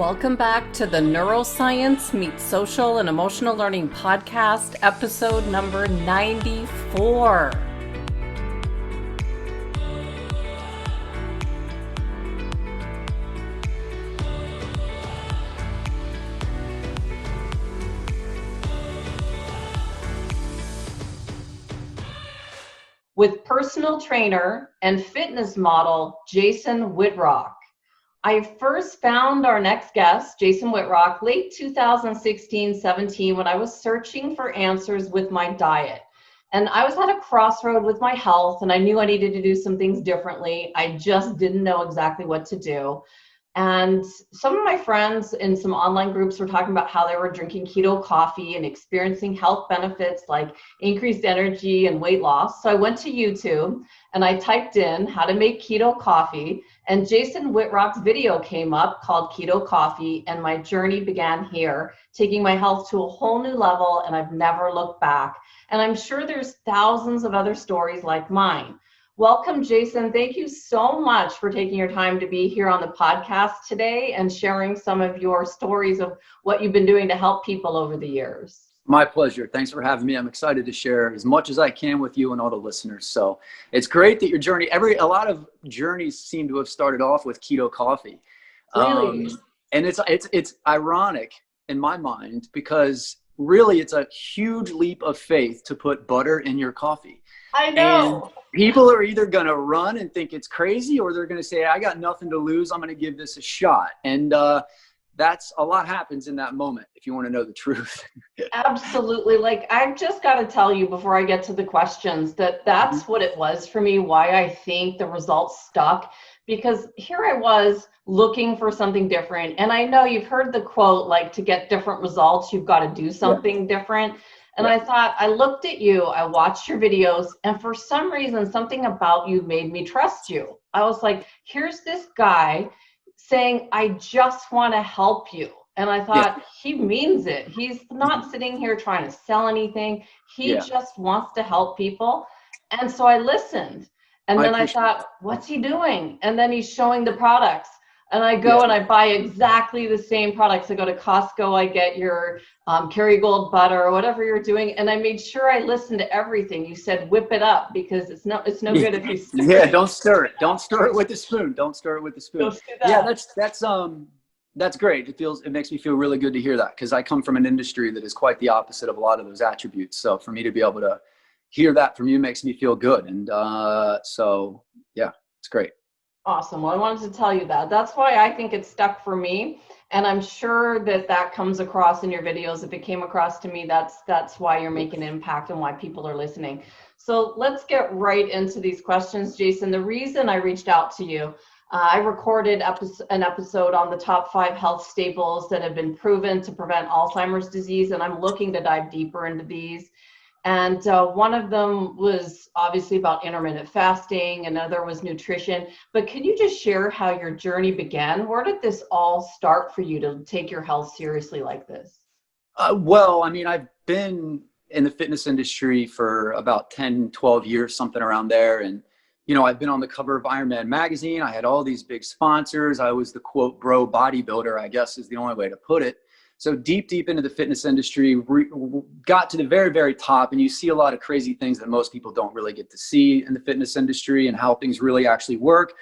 Welcome back to the Neuroscience Meets Social and Emotional Learning podcast, episode number 94. With personal trainer and fitness model, Jason Wittrock. I first found our next guest, Jason Wittrock, late 2016-17 when I was searching for answers with my diet. And I was at a crossroad with my health and I knew I needed to do some things differently. I just didn't know exactly what to do. And some of my friends in some online groups were talking about how they were drinking keto coffee and experiencing health benefits like increased energy and weight loss. So I went to YouTube and I typed in how to make keto coffee, and Jason Wittrock's video came up called Keto Coffee, and my journey began here, taking my health to a whole new level, and I've never looked back. And I'm sure there's thousands of other stories like mine. Welcome, Jason. Thank you so much for taking your time to be here on the podcast today and sharing some of your stories of what you've been doing to help people over the years. My pleasure. Thanks for having me. I'm excited to share as much as I can with you and all the listeners. So it's great that your journey, a lot of journeys seem to have started off with keto coffee. Really? And it's ironic in my mind because really it's a huge leap of faith to put butter in your coffee. I know. And people are either going to run and think it's crazy, or they're going to say, I got nothing to lose, I'm going to give this a shot. And that's a lot happens in that moment, if you want to know the truth. Absolutely. Like, I've just got to tell you before I get to the questions that's what it was for me, why I think the results stuck. Because here I was looking for something different. And I know you've heard the quote, like, to get different results, you've got to do something different. And I thought, I looked at you, I watched your videos, and for some reason, something about you made me trust you. I was like, here's this guy saying, I just want to help you. And I thought, he means it. He's not sitting here trying to sell anything. He just wants to help people. And so I listened. And then I thought, what's he doing? And then he's showing the products. And I go and I buy exactly the same products. I go to Costco, I get your Kerrygold butter or whatever you're doing. And I made sure I listened to everything. You said whip it up because it's no good if you stir it. Don't stir it. Don't stir it with the spoon. Don't stir it with the spoon. Yeah, that's great. It makes me feel really good to hear that, because I come from an industry that is quite the opposite of a lot of those attributes. So for me to be able to hear that from you makes me feel good. And so yeah, it's great. Awesome. Well, I wanted to tell you that. That's why I think it stuck for me. And I'm sure that comes across in your videos. If it came across to me, that's why you're making an impact and why people are listening. So let's get right into these questions, Jason. The reason I reached out to you, I recorded an episode on the top 5 health staples that have been proven to prevent Alzheimer's disease. And I'm looking to dive deeper into these. And one of them was obviously about intermittent fasting. Another was nutrition. But can you just share how your journey began? Where did this all start for you to take your health seriously like this? Well, I mean, I've been in the fitness industry for about 10, 12 years, something around there. And, you know, I've been on the cover of Iron Man magazine. I had all these big sponsors. I was the quote bro bodybuilder, I guess is the only way to put it. So deep into the fitness industry, got to the very, very top, and you see a lot of crazy things that most people don't really get to see in the fitness industry and how things really actually work.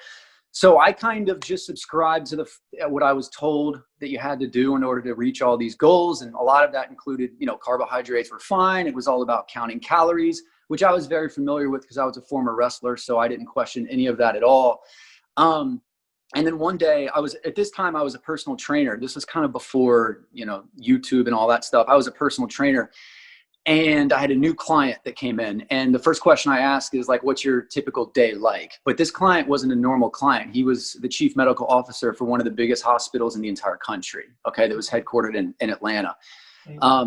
So I kind of just subscribed to what I was told that you had to do in order to reach all these goals. And a lot of that included, you know, carbohydrates were fine. It was all about counting calories, which I was very familiar with because I was a former wrestler. So I didn't question any of that at all. And then one day at this time I was a personal trainer. This was kind of before, you know, YouTube and all that stuff. I was a personal trainer, and I had a new client that came in. And the first question I asked is like, what's your typical day like? But this client wasn't a normal client. He was the chief medical officer for one of the biggest hospitals in the entire country. Okay. That was headquartered in Atlanta.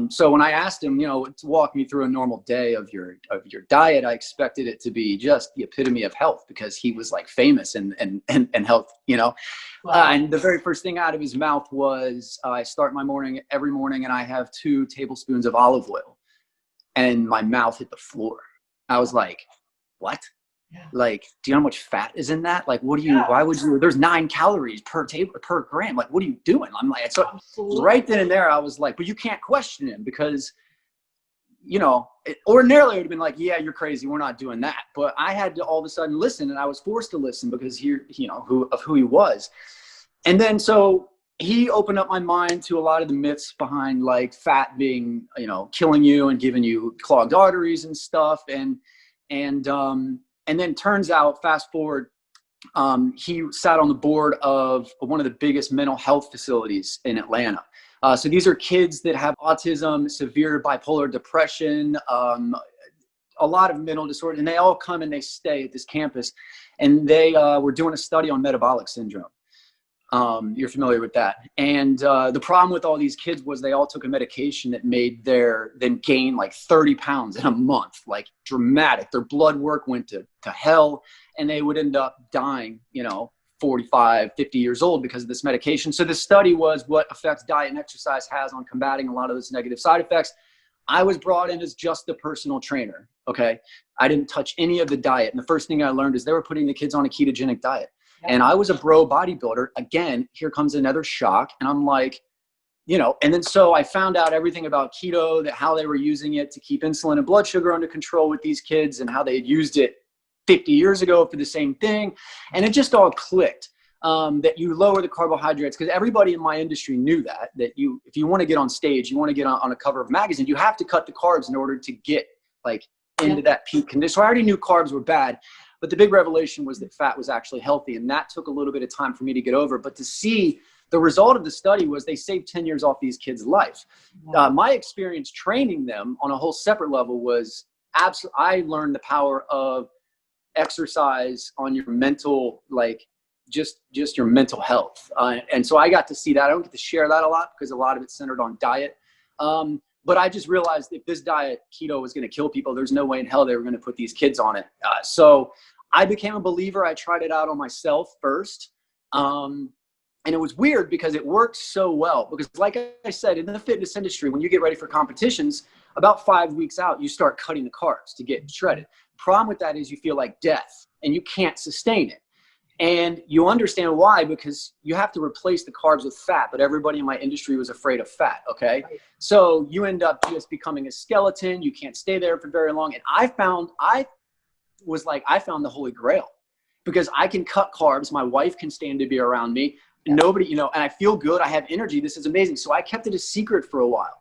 So when I asked him, you know, to walk me through a normal day of your diet, I expected it to be just the epitome of health, because he was like famous and health, you know. Wow. And the very first thing out of his mouth was, I start my morning every morning and I have 2 tablespoons of olive oil, and my mouth hit the floor. I was like, what? Yeah. Like, do you know how much fat is in that? Like, Yeah. why would you, there's 9 calories per table, per gram. Like, what are you doing? I'm like, so Absolutely. right then and there, I was like, but you can't question him because, you know, ordinarily it would have been like, yeah, you're crazy. We're not doing that. But I had to all of a sudden listen, and I was forced to listen because you know, who he was. And then, so he opened up my mind to a lot of the myths behind like fat being, you know, killing you and giving you clogged arteries and stuff. And then turns out, fast forward, he sat on the board of one of the biggest mental health facilities in Atlanta. So these are kids that have autism, severe bipolar depression, a lot of mental disorders, and they all come and they stay at this campus. And they were doing a study on metabolic syndrome. You're familiar with that. And the problem with all these kids was they all took a medication that made them gain like 30 pounds in a month, like dramatic. Their blood work went to hell, and they would end up dying, you know, 45, 50 years old because of this medication. So the study was what effects diet and exercise has on combating a lot of those negative side effects. I was brought in as just the personal trainer. Okay. I didn't touch any of the diet. And the first thing I learned is they were putting the kids on a ketogenic diet. And I was a bro bodybuilder. Again, here comes another shock. And I'm like, you know, and then so I found out everything about keto, that how they were using it to keep insulin and blood sugar under control with these kids, and how they had used it 50 years ago for the same thing. And it just all clicked, that you lower the carbohydrates, because everybody in my industry knew that if you want to get on stage, you want to get on a cover of a magazine, you have to cut the carbs in order to get like into that peak condition. So I already knew carbs were bad. But the big revelation was that fat was actually healthy. And that took a little bit of time for me to get over. But to see the result of the study was they saved 10 years off these kids' life. My experience training them on a whole separate level was absolutely, I learned the power of exercise on your mental, like just your mental health. And so I got to see that. I don't get to share that a lot because a lot of it's centered on diet. But I just realized if this diet, keto, was going to kill people, there's no way in hell they were going to put these kids on it. So I became a believer. I tried it out on myself first. And it was weird because it worked so well. Because like I said, in the fitness industry, when you get ready for competitions, about 5 weeks out, you start cutting the carbs to get shredded. Problem with that is you feel like death and you can't sustain it. And you understand why, because you have to replace the carbs with fat, but everybody in my industry was afraid of fat. Okay. Right. So you end up just becoming a skeleton. You can't stay there for very long. And I found the Holy Grail, because I can cut carbs. My wife can stand to be around me. Nobody, you know, and I feel good. I have energy. This is amazing. So I kept it a secret for a while,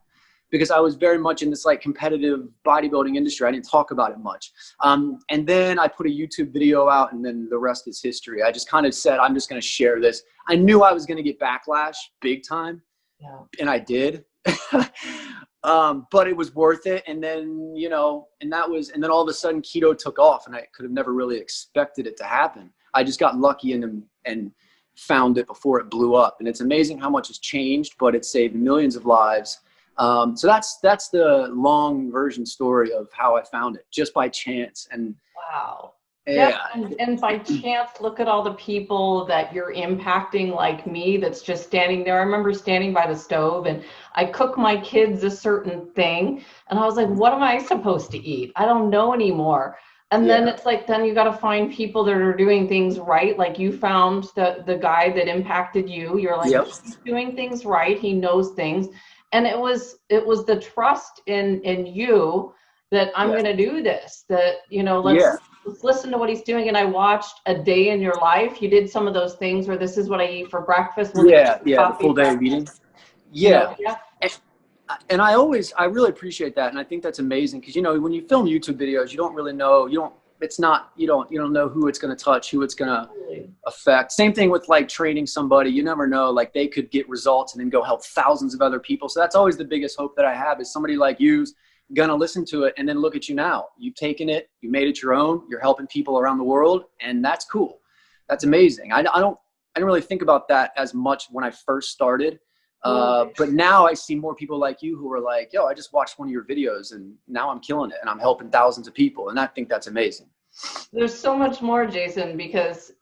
because I was very much in this like competitive bodybuilding industry. I didn't talk about it much. And then I put a YouTube video out, and then the rest is history. I just kind of said, I'm just going to share this. I knew I was going to get backlash big time. Yeah. And I did. But it was worth it. And then, you know, and then all of a sudden keto took off, and I could have never really expected it to happen. I just got lucky and found it before it blew up. And it's amazing how much has changed, but it saved millions of lives. So that's the long version story of how I found it, just by chance. And wow. Yeah. And by chance, look at all the people that you're impacting, like me, that's just standing there. I remember standing by the stove, and I cook my kids a certain thing, and I was like, what am I supposed to eat? I don't know anymore. And then it's like, then you got to find people that are doing things right. Like you found the guy that impacted you. You're like, he's doing things right. He knows things. And it was the trust in you that I'm going to do this, that, you know, let's listen to what he's doing. And I watched a day in your life. You did some of those things where this is what I eat for breakfast. The full day of eating. Yeah. You know, And I really appreciate that. And I think that's amazing, because, you know, when you film YouTube videos, you don't really know, you don't know who it's going to touch, who it's going to affect. Same thing with like training somebody. You never know, like they could get results and then go help thousands of other people. So that's always the biggest hope that I have, is somebody like you's going to listen to it, and then look at you now. You've taken it, you made it your own, you're helping people around the world. And that's cool. That's amazing. I didn't really think about that as much when I first started. But now I see more people like you who are like, yo, I just watched one of your videos and now I'm killing it and I'm helping thousands of people. And I think that's amazing. There's so much more, Jason, because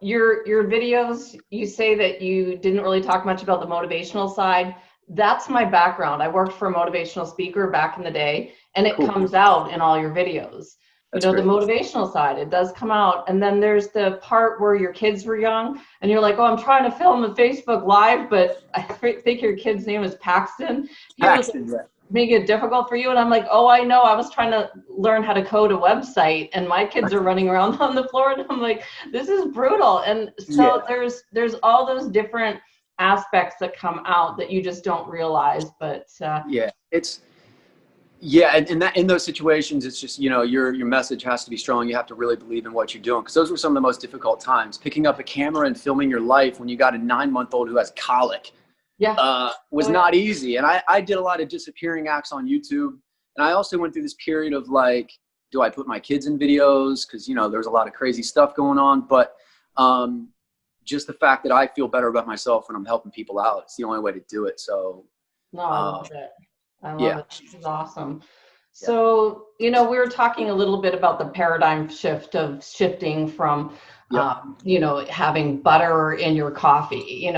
your videos, you say that you didn't really talk much about the motivational side. That's my background. I worked for a motivational speaker back in the day, and it comes out in all your videos. That's the great. motivational side, it does come out. And then there's the part where your kids were young and you're like, oh, I'm trying to film a Facebook Live, but I think your kid's name is Paxton. He was Paxton, yeah. making it difficult for you. And I'm like, oh, I know. I was trying to learn how to code a website and my kids are running around on the floor. And I'm like, this is brutal. And so there's all those different aspects that come out that you just don't realize. But and that in those situations, it's just, your message has to be strong. You have to really believe in what you're doing, because those were some of the most difficult times. Picking up a camera and filming your life when you got a 9-month-old who has colic was not easy. And I did a lot of disappearing acts on YouTube. And I also went through this period of like, do I put my kids in videos? Because, there's a lot of crazy stuff going on. But just the fact that I feel better about myself when I'm helping people out, it's the only way to do it. So no, I love it. I love it. This is awesome. So, we were talking a little bit about the paradigm shift of shifting from, having butter in your coffee, and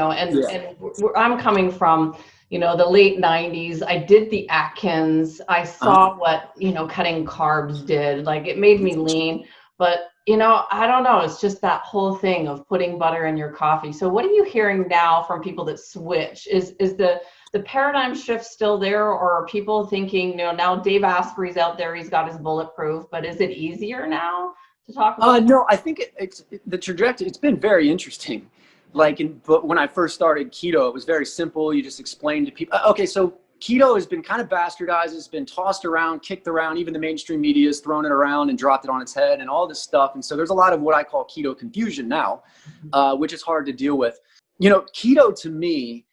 I'm coming from, the late 90s. I did the Atkins. I saw what, cutting carbs did. Like, it made me lean. But, I don't know. It's just that whole thing of putting butter in your coffee. So what are you hearing now from people that switch? Is the paradigm shift still there, or are people thinking, now Dave Asprey's out there, he's got his bulletproof, but is it easier now to talk about? No, I think it's the trajectory. It's been very interesting. But when I first started keto, it was very simple. You just explain to people, okay, so keto has been kind of bastardized. It's been tossed around, kicked around. Even the mainstream media has thrown it around and dropped it on its head and all this stuff. And so there's a lot of what I call keto confusion now, which is hard to deal with. Keto to me,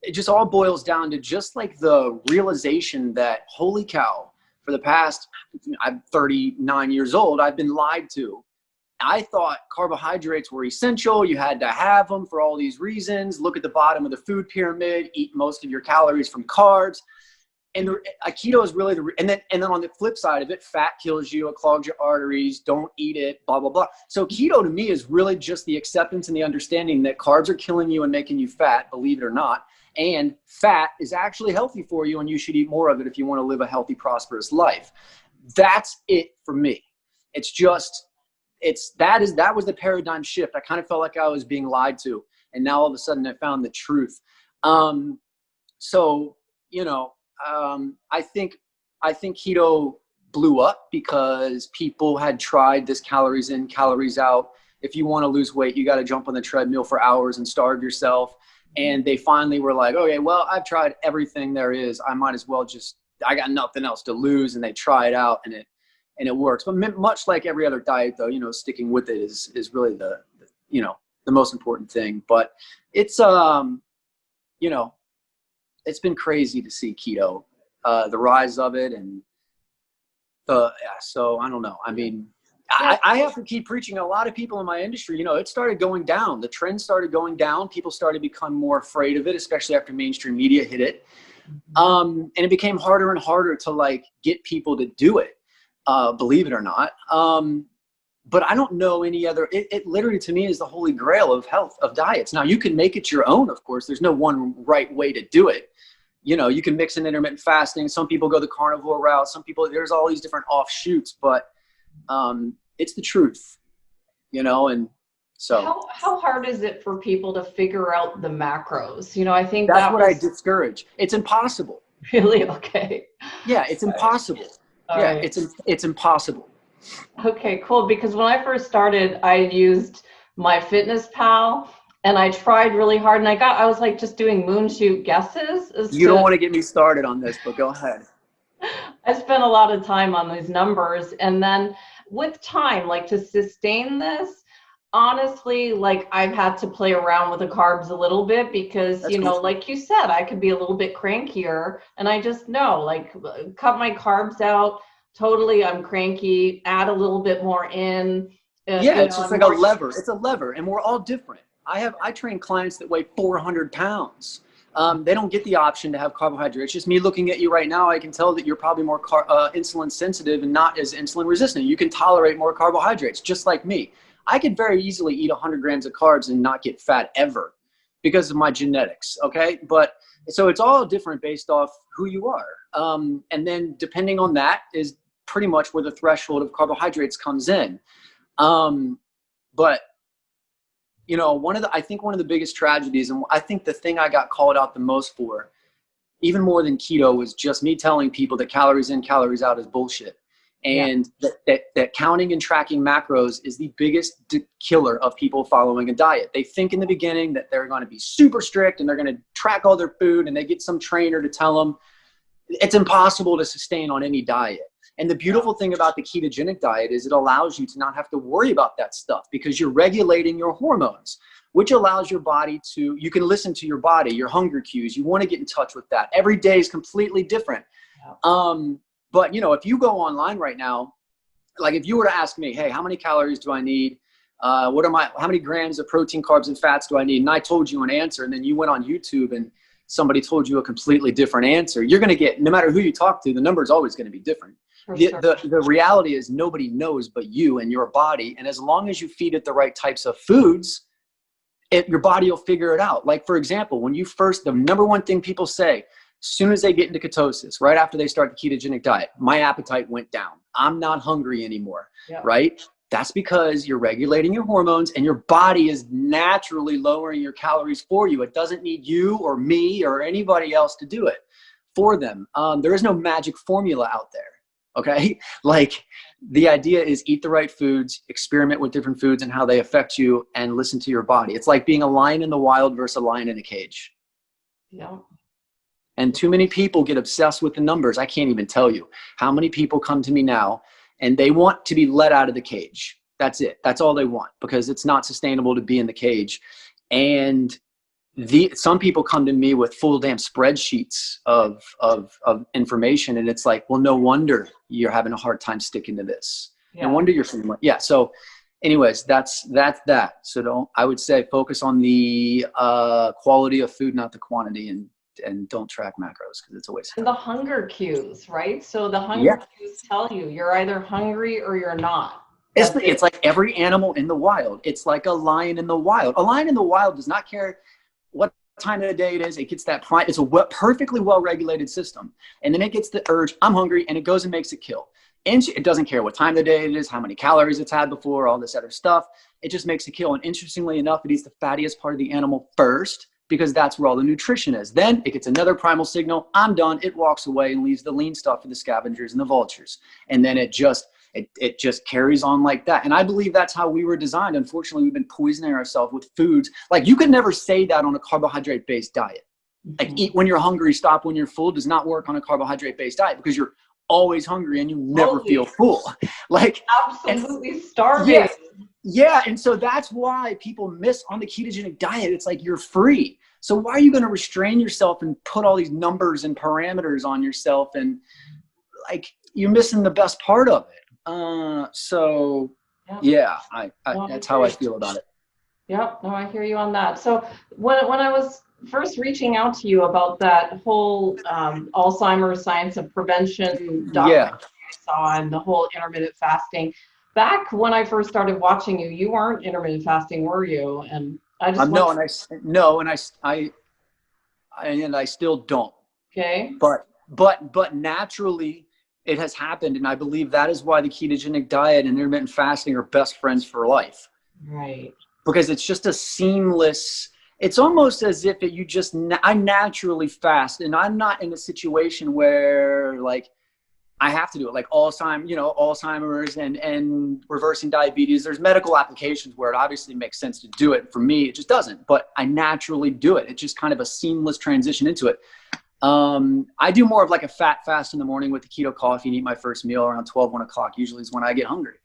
it just all boils down to just like the realization that, holy cow, for the past, I'm 39 years old, I've been lied to. I thought carbohydrates were essential. You had to have them for all these reasons. Look at the bottom of the food pyramid, eat most of your calories from carbs. And keto is really and then on the flip side of it, fat kills you, it clogs your arteries, don't eat it, blah, blah, blah. So keto to me is really just the acceptance and the understanding that carbs are killing you and making you fat, believe it or not. And fat is actually healthy for you, and you should eat more of it if you want to live a healthy, prosperous life. That's it for me. That was the paradigm shift. I kind of felt like I was being lied to, and now all of a sudden I found the truth. I think keto blew up because people had tried this calories in, calories out. If you want to lose weight, you got to jump on the treadmill for hours and starve yourself. And they finally were like, okay, well, I've tried everything there is. I might as well I got nothing else to lose. And they try it out and it works. But much like every other diet though, sticking with it is really the most important thing. But it's, it's been crazy to see keto, the rise of it. And so I don't know. I mean, I have to keep preaching. A lot of people in my industry, it started going down. The trend started going down. People started to become more afraid of it, especially after mainstream media hit it. And it became harder and harder to get people to do it, believe it or not. But I don't know any other, it literally to me is the holy grail of health, of diets. Now you can make it your own, of course. There's no one right way to do it. You can mix in intermittent fasting. Some people go the carnivore route. Some people, there's all these different offshoots, but it's the truth, and so. How hard is it for people to figure out the macros? I think that's what I discourage. It's impossible. Really? Okay. Yeah, it's impossible. Right. It's impossible. Okay, cool. Because when I first started, I used MyFitnessPal and I tried really hard and I was just doing moonshoot guesses. You don't want to get me started on this, but go ahead. I spent a lot of time on these numbers, and then with time, to sustain this, honestly, I've had to play around with the carbs a little bit because, cool. Like you said, I could be a little bit crankier, and I just know, cut my carbs out. Totally, I'm cranky. Add a little bit more in. It's just like a lever. It's a lever, and we're all different. I train clients that weigh 400 pounds. They don't get the option to have carbohydrates. Just me looking at you right now, I can tell that you're probably more insulin sensitive and not as insulin resistant. You can tolerate more carbohydrates, just like me. I could very easily eat 100 grams of carbs and not get fat ever because of my genetics, okay? But so it's all different based off who you are. And then depending on that is pretty much where the threshold of carbohydrates comes in. But you know, I think one of the biggest tragedies, and I think the thing I got called out the most for, even more than keto, was just me telling people that calories in, calories out is bullshit. And that counting and tracking macros is the biggest killer of people following a diet. They think in the beginning that they're going to be super strict and they're going to track all their food, and they get some trainer to tell them it's impossible to sustain on any diet. And the beautiful thing about the ketogenic diet is it allows you to not have to worry about that stuff, because you're regulating your hormones, which allows your body to, you can listen to your body, your hunger cues. You want to get in touch with that. Every day is completely different. But you know, if you go online right now, like if you were to ask me, hey, how many calories do I need? How many grams of protein, carbs, and fats do I need? And I told you an answer, and then you went on YouTube and somebody told you a completely different answer. You're going to get, no matter who you talk to, the number is always going to be different. The reality is nobody knows but you and your body. And as long as you feed it the right types of foods, your body will figure it out. Like, for example, the number one thing people say, as soon as they get into ketosis, right after they start the ketogenic diet, my appetite went down. I'm not hungry anymore, right? That's because you're regulating your hormones and your body is naturally lowering your calories for you. It doesn't need you or me or anybody else to do it for them. There is no magic formula out there. Okay. Like, the idea is eat the right foods, experiment with different foods and how they affect you, and listen to your body. It's like being a lion in the wild versus a lion in a cage. Yeah. And too many people get obsessed with the numbers. I can't even tell you how many people come to me now and they want to be let out of the cage. That's it. That's all they want, because it's not sustainable to be in the cage. And some people come to me with full damn spreadsheets of information. And it's like, well, no wonder you're having a hard time sticking to this. No wonder you're feeling like, so anyways, that's that. So I would say focus on the quality of food, not the quantity, and don't track macros, because it's a waste of time. And the hunger cues, right? So the hunger cues tell you you're either hungry or you're not. It's like every animal in the wild. It's like a lion in the wild. A lion in the wild does not care what time of the day it is. It gets that prime. It's a perfectly well-regulated system. And then it gets the urge, I'm hungry, and it goes and makes it kill. And it doesn't care what time of the day it is, how many calories it's had before, all this other stuff. It just makes it kill. And interestingly enough, it eats the fattiest part of the animal first, because that's where all the nutrition is. Then it gets another primal signal, I'm done. It walks away and leaves the lean stuff for the scavengers and the vultures. And then it just carries on like that. And I believe that's how we were designed. Unfortunately, we've been poisoning ourselves with foods. Like, you could never say that on a carbohydrate-based diet. Like, eat when you're hungry, stop when you're full does not work on a carbohydrate-based diet, because you're always hungry and you never feel full. Like, absolutely starving. Yeah. And so that's why people miss on the ketogenic diet. It's like, you're free. So why are you going to restrain yourself and put all these numbers and parameters on yourself? And like, you're missing the best part of it. That's how I feel about it. Yep. No, I hear you on that. So when I was first reaching out to you about that whole Alzheimer's science of prevention documentary I saw, and the whole intermittent fasting, back when I first started watching you, you weren't intermittent fasting, were you? And I just I still don't. Okay. But naturally it has happened, and I believe that is why the ketogenic diet and intermittent fasting are best friends for life. Right. Because it's just a seamless. It's almost as if I naturally fast, and I'm not in a situation where like I have to do it, like Alzheimer's and reversing diabetes. There's medical applications where it obviously makes sense to do it. For me, it just doesn't, but I naturally do it. It's just kind of a seamless transition into it. I do more of like a fat fast in the morning with the Keto Coffee, and eat my first meal around 12, 1 o'clock, usually is when I get hungry.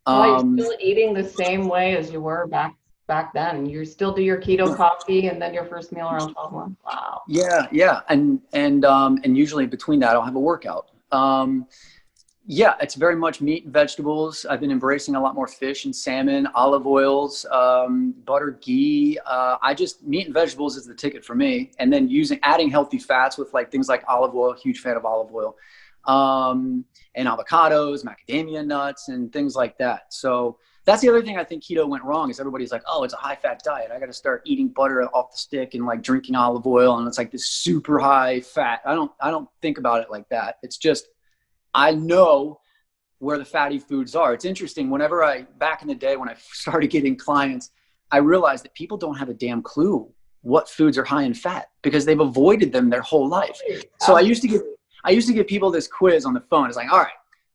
Are you still eating the same way as you were back then? You still do your Keto Coffee and then your first meal around 12, 1? Wow. Yeah. And usually between that, I'll have a workout. It's very much meat and vegetables. I've been embracing a lot more fish and salmon, olive oils, butter, ghee. Meat and vegetables is the ticket for me. And then adding healthy fats with like things like olive oil, huge fan of olive oil, and avocados, macadamia nuts, and things like that. So that's the other thing I think keto went wrong, is everybody's like, oh, it's a high fat diet. I got to start eating butter off the stick and like drinking olive oil. And it's like this super high fat. I don't think about it like that. It's just, I know where the fatty foods are. It's interesting. Back in the day when I started getting clients, I realized that people don't have a damn clue what foods are high in fat because they've avoided them their whole life. So I used to give people this quiz on the phone. It's like, all right,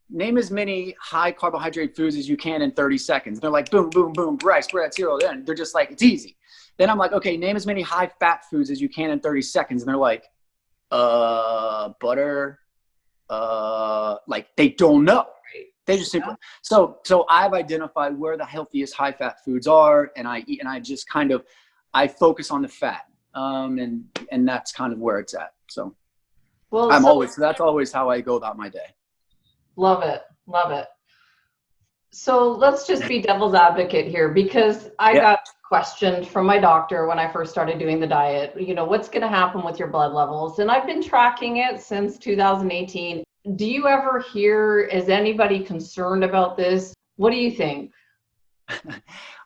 name as many high carbohydrate foods as you can in 30 seconds. They're like, boom, boom, boom, rice, bread, cereal. Then they're just like, it's easy. Then I'm like, okay, name as many high fat foods as you can in 30 seconds. And they're like, butter, like they don't know. They just simply, so I've identified where the healthiest high fat foods are, and I eat, and I just kind of, I focus on the fat, and that's kind of where it's at. So that's always how I go about my day. Love it. Love it. So let's just be devil's advocate here, because I got questioned from my doctor when I first started doing the diet, what's going to happen with your blood levels? And I've been tracking it since 2018. Do you ever hear, is anybody concerned about this? What do you think?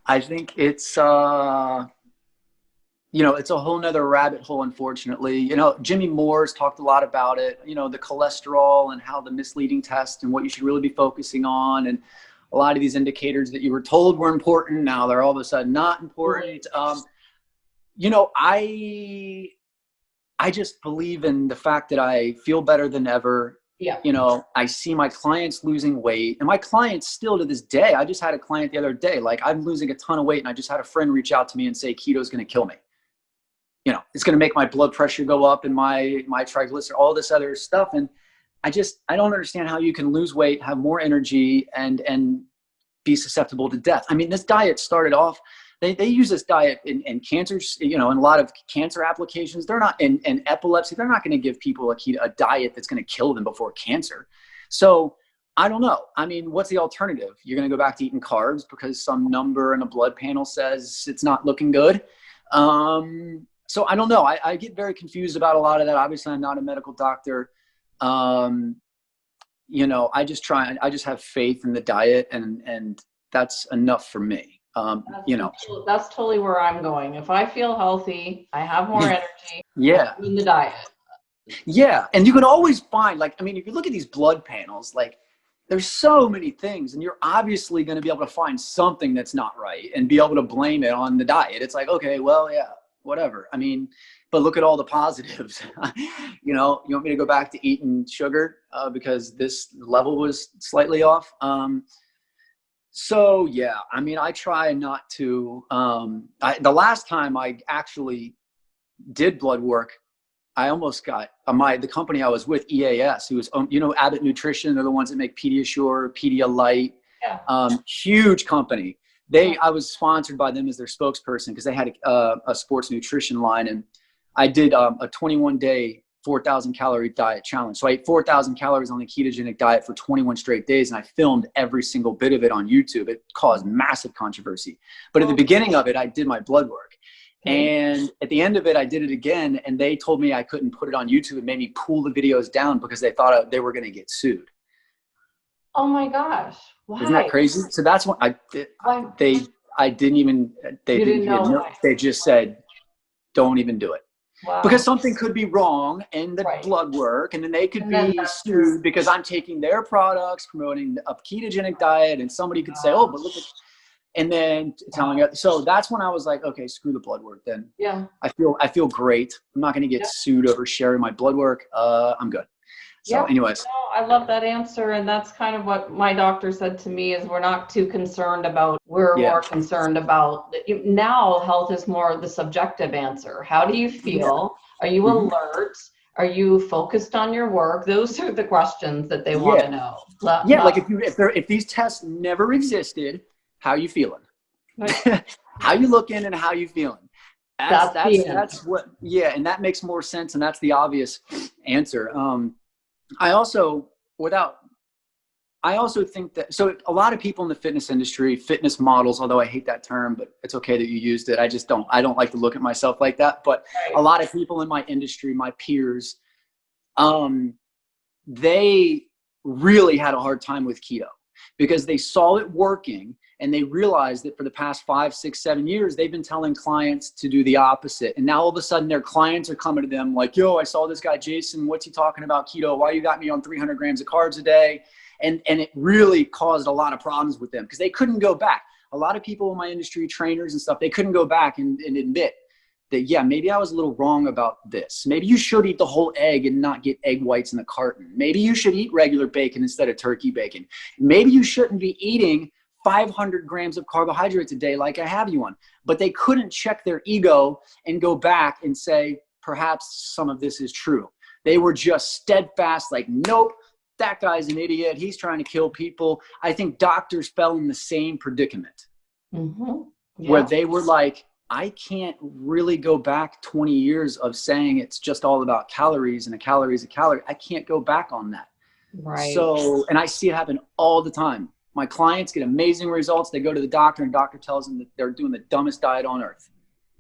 I think it's, it's a whole nother rabbit hole, unfortunately. Jimmy Moore's talked a lot about it, the cholesterol and how the misleading test and what you should really be focusing on. And a lot of these indicators that you were told were important, now they're all of a sudden not important. I just believe in the fact that I feel better than ever. Yeah. I see my clients losing weight, and my clients still to this day. I just had a client the other day, like, I'm losing a ton of weight, and I just had a friend reach out to me and say, keto is going to kill me. It's going to make my blood pressure go up and my triglycerides, all this other stuff. And I don't understand how you can lose weight, have more energy, and be susceptible to death. I mean, this diet started off, they use this diet in cancers, in a lot of cancer applications. They're not in epilepsy. They're not going to give people a diet that's going to kill them before cancer. So I don't know. I mean, what's the alternative? You're going to go back to eating carbs because some number in a blood panel says it's not looking good. So I don't know. I get very confused about a lot of that. Obviously, I'm not a medical doctor. I just have faith in the diet, and that's enough for me. That's totally where I'm going. If I feel healthy, I have more energy. I'm in the diet. Yeah. And you can always find, if you look at these blood panels, there's so many things, and you're obviously going to be able to find something that's not right and be able to blame it on the diet. It's like, okay, well, yeah, whatever. I mean, but look at all the positives. You want me to go back to eating sugar because this level was slightly off? So yeah, I mean, I try not to, the last time I actually did blood work, I almost got the company I was with, EAS, who was, Abbott Nutrition. They're the ones that make Pediasure, Pedialyte, huge company. I was sponsored by them as their spokesperson because they had a sports nutrition line, and I did a 21-day 4,000 calorie diet challenge. So I ate 4,000 calories on the ketogenic diet for 21 straight days, and I filmed every single bit of it on YouTube. It caused massive controversy. But at the beginning of it, I did my blood work. And at the end of it, I did it again, and they told me I couldn't put it on YouTube. It made me pull the videos down because they thought they were going to get sued. Oh my gosh. Why? Isn't that crazy? So that's what they just said, don't even do it. Wow. Because something could be wrong in the blood work, and then they could be sued because I'm taking their products, promoting a ketogenic diet, and somebody could say, oh, but look at, and then telling it. So that's when I was like, okay, screw the blood work then. Yeah. I feel great. I'm not going to get sued over sharing my blood work. I'm good. So anyways. I love that answer. And that's kind of what my doctor said to me is we're not too concerned about, we're more concerned about now health is more the subjective answer. How do you feel? Are you alert? Are you focused on your work? Those are the questions that they want to know. If these tests never existed, how you feeling? How you looking and how you feeling? That's what, and that makes more sense. And that's the obvious answer. I also think that, so a lot of people in the fitness industry, fitness models, although I hate that term, but it's okay that you used it. I don't like to look at myself like that, but a lot of people in my industry, my peers, they really had a hard time with keto because they saw it working. And they realized that for the past 5, 6, 7 years, they've been telling clients to do the opposite. And now all of a sudden their clients are coming to them like, yo, I saw this guy, Jason, what's he talking about keto? Why you got me on 300 grams of carbs a day? And it really caused a lot of problems with them because they couldn't go back. A lot of people in my industry, trainers and stuff, they couldn't go back and admit that, yeah, maybe I was a little wrong about this. Maybe you should eat the whole egg and not get egg whites in the carton. Maybe you should eat regular bacon instead of turkey bacon. Maybe you shouldn't be eating 500 grams of carbohydrates a day like I have you on. But they couldn't check their ego and go back and say, perhaps some of this is true. They were just steadfast, like, nope, that guy's an idiot. He's trying to kill people. I think doctors fell in the same predicament where they were like, I can't really go back 20 years of saying it's just all about calories and a calorie is a calorie. I can't go back on that. Right. So, and I see it happen all the time. My clients get amazing results. They go to the doctor and doctor tells them that they're doing the dumbest diet on earth.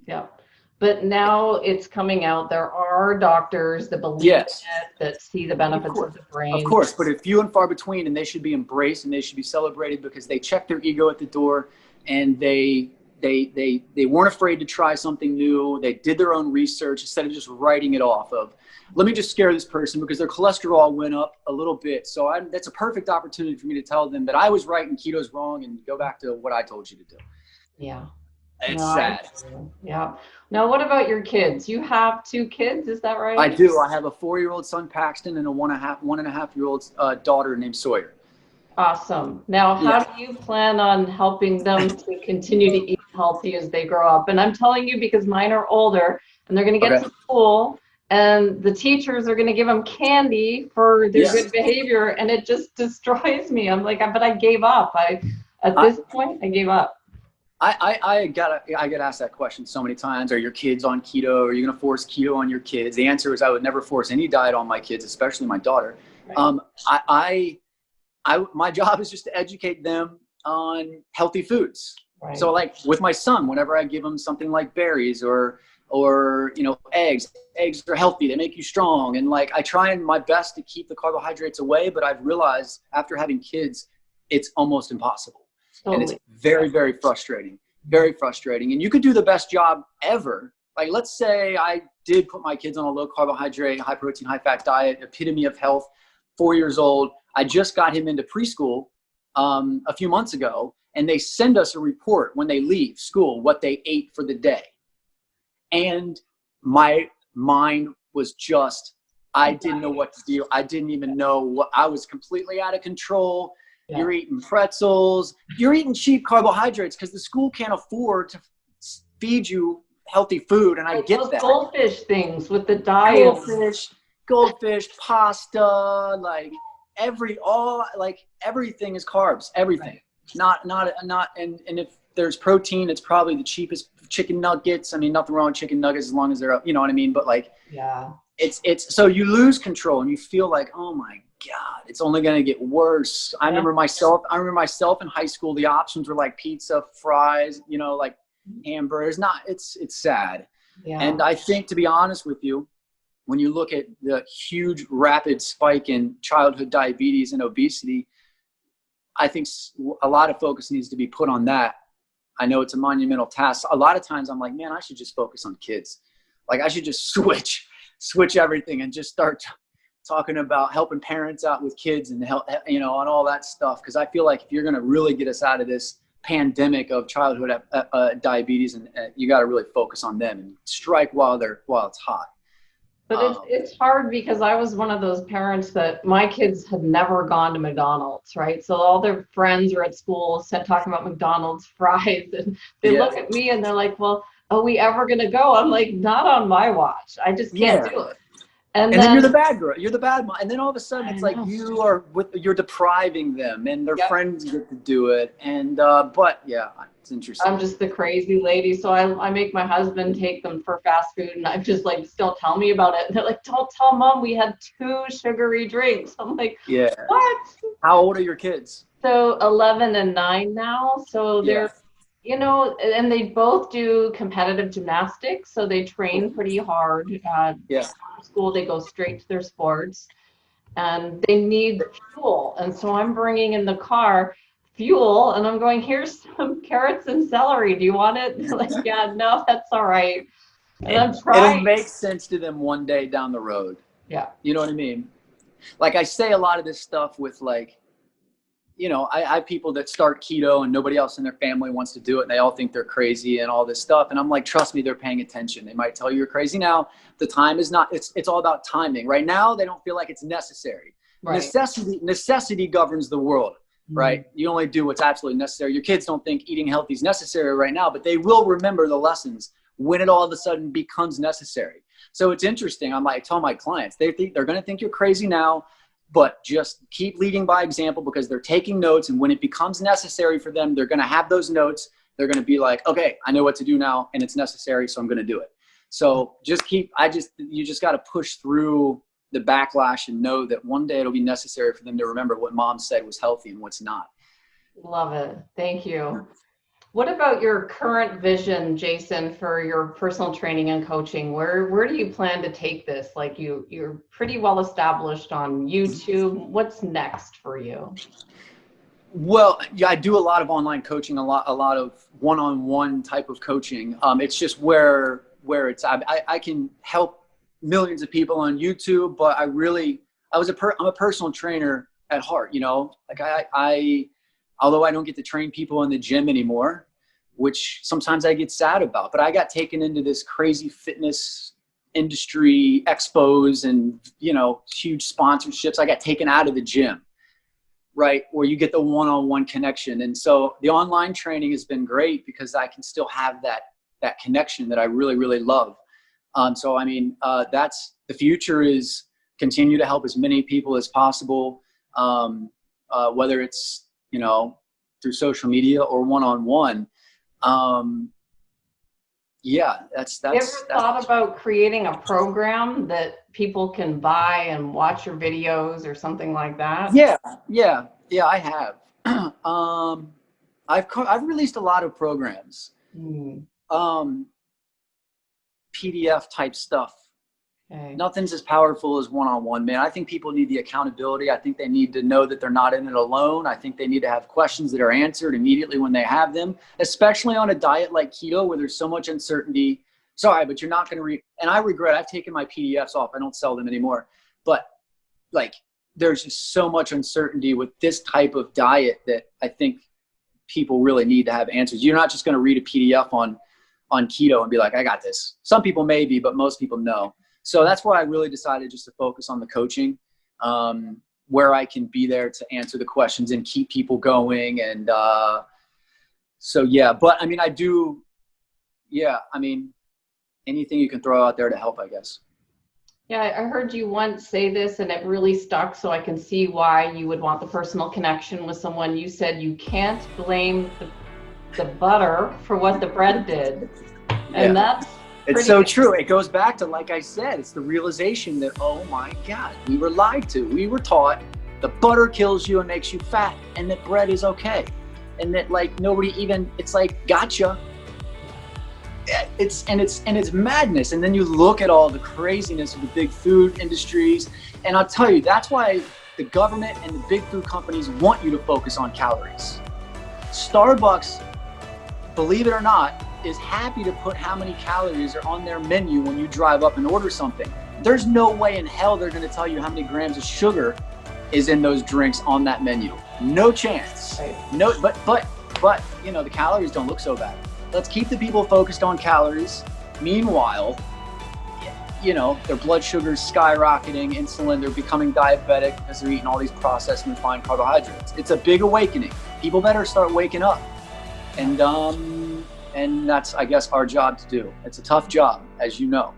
Yeah. But now it's coming out. There are doctors that believe in it, that see the benefits of the brain. Of course, but it's few and far between, and they should be embraced and they should be celebrated because they checked their ego at the door and they weren't afraid to try something new. They did their own research instead of just writing it off of, let me just scare this person because their cholesterol went up a little bit. So that's a perfect opportunity for me to tell them that I was right and keto's wrong and go back to what I told you to do. Yeah. It's sad. Yeah. Now, what about your kids? You have 2 kids, is that right? I do. I have a 4-year-old son, Paxton, and a 1.5-year-old daughter named Sawyer. Awesome. Now, how do you plan on helping them to continue to eat healthy as they grow up? And I'm telling you because mine are older and they're going to get to school and the teachers are going to give them candy for their good behavior. And it just destroys me. I'm like, but I gave up. At this point, I gave up. I get asked that question so many times. Are your kids on keto? Are you going to force keto on your kids? The answer is I would never force any diet on my kids, especially my daughter. Right. My job is just to educate them on healthy foods. Right. So like with my son, whenever I give him something like berries or eggs are healthy. They make you strong. And like, I try my best to keep the carbohydrates away, but I've realized after having kids, it's almost impossible. Totally. And it's very, very frustrating, very frustrating. And you could do the best job ever. Like, let's say I did put my kids on a low carbohydrate, high protein, high fat diet, epitome of health, 4 years old. I just got him into preschool a few months ago, and they send us a report when they leave school, what they ate for the day. And my mind was just, I didn't know what to do. I didn't even know what, I was completely out of control. Yeah. You're eating pretzels, you're eating cheap carbohydrates because the school can't afford to feed you healthy food. And I get that. Goldfish things with the diet. Goldfish, pasta, like everything is carbs, everything. Right. And if there's protein, it's probably the cheapest. Chicken nuggets. I mean, nothing wrong with chicken nuggets as long as they're, you know what I mean? But like, it's so you lose control and you feel like, oh my God, it's only going to get worse. I remember myself in high school, the options were like pizza, fries, like hamburgers. It's sad. Yeah. And I think, to be honest with you, when you look at the huge rapid spike in childhood diabetes and obesity, I think a lot of focus needs to be put on that. I know it's a monumental task. A lot of times I'm like, man, I should just focus on kids. Like I should just switch everything and just start talking about helping parents out with kids and help, and all that stuff. Cause I feel like if you're going to really get us out of this pandemic of childhood diabetes, and you got to really focus on them and strike while it's hot. But it's hard because I was one of those parents that my kids had never gone to McDonald's, right? So all their friends are at school talking about McDonald's fries, and they look at me and they're like, well, are we ever going to go? I'm like, not on my watch. I just can't do it. And then you're the bad girl. You're the bad mom. And then all of a sudden it's like you're depriving them and their friends get to do it. And, but yeah, it's interesting. I'm just the crazy lady. So I make my husband take them for fast food and I'm just like, still tell me about it. And they're like, don't tell mom we had 2 sugary drinks. I'm like, what? How old are your kids? So 11 and 9 now. So they're, and they both do competitive gymnastics. So they train pretty hard. School, they go straight to their sports and they need fuel. And so I'm bringing in the car fuel and I'm going, here's some carrots and celery. Do you want it? They're like, yeah, no, that's all right. And I'm trying. It'll make sense to them one day down the road. Yeah. You know what I mean? Like I say a lot of this stuff with like, I have people that start keto and nobody else in their family wants to do it. And they all think they're crazy and all this stuff. And I'm like, trust me, they're paying attention. They might tell you you're crazy now. The time is not, it's all about timing. Right now, they don't feel like it's necessary. Right. Necessity governs the world, right? Mm-hmm. You only do what's absolutely necessary. Your kids don't think eating healthy is necessary right now, but they will remember the lessons when it all of a sudden becomes necessary. So it's interesting. I tell my clients, they're going to think you're crazy now, but just keep leading by example, because they're taking notes. And when it becomes necessary for them, they're going to have those notes. They're going to be like, okay, I know what to do now and it's necessary, so I'm going to do it. So you just got to push through the backlash and know that one day it'll be necessary for them to remember what mom said was healthy and what's not. Love it. Thank you. What about your current vision, Jason, for your personal training and coaching? Where do you plan to take this? Like you're pretty well established on YouTube. What's next for you? Well, yeah, I do a lot of online coaching, a lot of one-on-one type of coaching. It's just where it's I can help millions of people on YouTube, but I'm a personal trainer at heart. Like although I don't get to train people in the gym anymore, which sometimes I get sad about, but I got taken into this crazy fitness industry expos and, huge sponsorships. I got taken out of the gym, right? Where you get the one-on-one connection. And so the online training has been great because I can still have that connection that I really, really love. That's the future, is continue to help as many people as possible. Whether it's, through social media or one-on-one. That's you ever thought about creating a program that people can buy and watch your videos or something like that? Yeah, I have. I've released a lot of programs. PDF type stuff. Okay. Nothing's as powerful as one-on-one, man. I think people need the accountability. I think they need to know that they're not in it alone. I think they need to have questions that are answered immediately when they have them, especially on a diet like keto where there's so much uncertainty. Sorry, but you're not going to read. And I regret, I've taken my PDFs off. I don't sell them anymore. But there's just so much uncertainty with this type of diet that I think people really need to have answers. You're not just going to read a PDF on keto and be like, I got this. Some people may be, but most people know. So that's why I really decided just to focus on the coaching, where I can be there to answer the questions and keep people going. And but anything you can throw out there to help, I guess. Yeah, I heard you once say this and it really stuck, so I can see why you would want the personal connection with someone. You said you can't blame the butter for what the bread did. And it's so true. It goes back to, like I said, it's the realization that, oh my God, we were lied to. We were taught the butter kills you and makes you fat and that bread is okay. And that nobody even, it's like, gotcha. It's madness. And then you look at all the craziness of the big food industries. And I'll tell you, that's why the government and the big food companies want you to focus on calories. Starbucks, believe it or not, is happy to put how many calories are on their menu when you drive up and order something. There's no way in hell they're going to tell you how many grams of sugar is in those drinks on that menu. No chance. Right. No, but the calories don't look so bad. Let's keep the people focused on calories. Meanwhile, their blood sugar's skyrocketing, insulin, they're becoming diabetic because they're eating all these processed and refined carbohydrates. It's a big awakening. People better start waking up. And that's, I guess, our job to do. It's a tough job, as you know,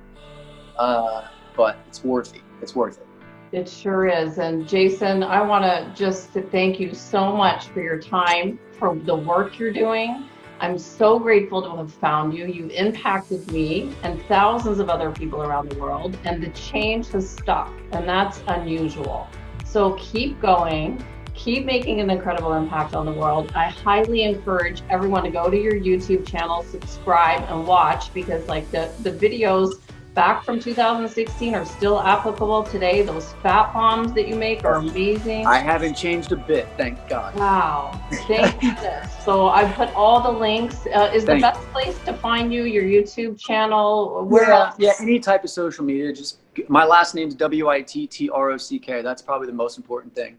but it's worth it. It's worth it. It sure is. And Jason, I want to just thank you so much for your time, for the work you're doing. I'm so grateful to have found you. You've impacted me and thousands of other people around the world, and the change has stuck, and that's unusual. So keep going. Keep making an incredible impact on the world. I highly encourage everyone to go to your YouTube channel, subscribe, and watch, because the videos back from 2016 are still applicable today. Those fat bombs that you make are amazing. I haven't changed a bit, thank God. Wow, thank goodness. So I put all the links. Is the best place to find you your YouTube channel? Where else? Yeah, any type of social media. Just my last name's Wittrock. That's probably the most important thing.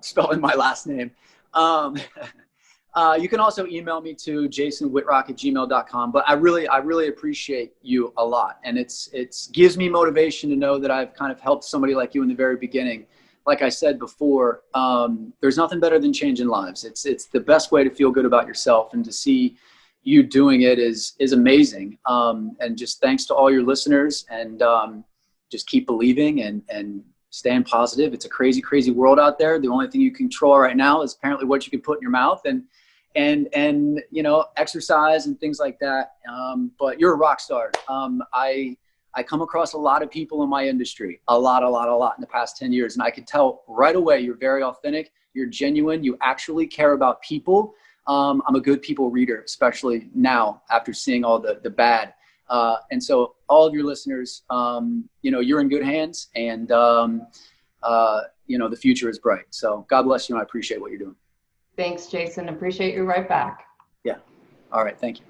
spelling my last name. You can also email me to jasonwittrock@gmail.com. But I really appreciate you a lot. And it's gives me motivation to know that I've kind of helped somebody like you in the very beginning. Like I said before, there's nothing better than changing lives. It's the best way to feel good about yourself, and to see you doing it is amazing. And just thanks to all your listeners, and just keep believing and staying positive. It's a crazy, crazy world out there. The only thing you control right now is apparently what you can put in your mouth, and you know, exercise and things like that. But you're a rock star. I come across a lot of people in my industry, a lot in the past 10 years. And I could tell right away, you're very authentic, you're genuine, you actually care about people. I'm a good people reader, especially now after seeing all the bad. And so all of your listeners, you know, you're in good hands, and, you know, the future is bright. So God bless you, and I appreciate what you're doing. Thanks, Jason. Appreciate you right back. Yeah. All right. Thank you.